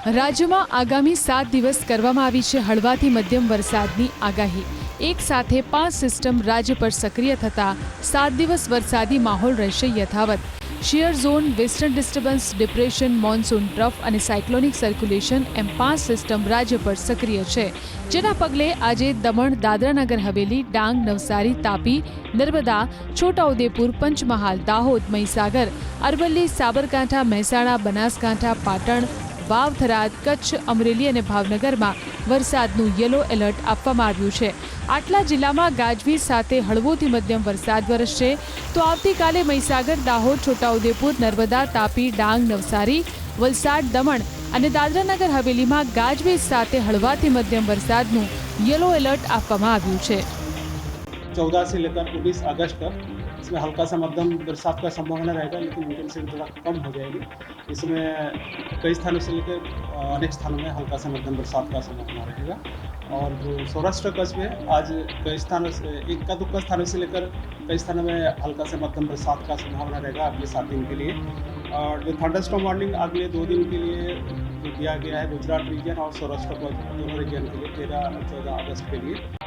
રાજ્યમાં આગામી 7 દિવસ કરવામાં આવી છે હળવાથી મધ્યમ વરસાદની આગાહી। એક સાથે 5 સિસ્ટમ રાજ્ય પર સક્રિય થતા 7 દિવસ વરસાદી માહોલ રહેશે યથાવત। Shear zone, western disturbance, depression, monsoon trough અને સાયક્લોનિક સર્ક્યુલેશન એમ 5 સિસ્ટમ રાજ્ય પર સક્રિય છે, જેના પગલે આજે દમણ, દાદરાનગર હવેલી, ડાંગ, નવસારી, તાપી, નર્મદા, છોટાઉદેપુર, પંચમહાલ, દાહોદ, મહીસાગર, અરવલ્લી, સાબરકાંઠા, મહેસાણા, બનાસકાંઠા, પાટણ, વાવ, થરાદ, કચ્છ, અમરેલી અને ભાવનગરમાં વરસાદનું યલો એલર્ટ આપવામાં આવ્યું છે। આટલા જિલ્લામાં ગાજવીજ સાથે હળવોથી મધ્યમ વરસાદ વરસશે તો આવતીકાલે મહીસાગર, દાહોદ, છોટાઉદેપુર, નર્મદા, તાપી, ડાંગ, નવસારી, વલસાડ, દમણ અને દાદરાનગર હવેલીમાં ગાજવીજ સાથે હળવાથી મધ્યમ વરસાદનું યલો એલર્ટ આપવામાં આવ્યું છે। 14 से लेकर 19 अगस्त तक इसमें हल्का सा मध्यम बरसात का संभावना रहेगा, लेकिन इंटेंसिटी थोड़ा कम हो जाएगी। इसमें कई स्थानों से लेकर अनेक स्थानों में हल्का सा मध्यम बरसात का संभावना रहेगा। और जो सौराष्ट्र कच्छ में आज कई स्थानों से इक्का दुक्का स्थानों से लेकर कई स्थानों में हल्का से मध्यम बरसात का संभावना रहेगा अगले 7 दिन के लिए। और जो थंडरस्टॉर्म वार्निंग अगले 2 दिन के लिए जो दिया गया है गुजरात रीजन और सौराष्ट्र कच्छ दोनों रीजन के लिए 13 और 14 अगस्त के लिए।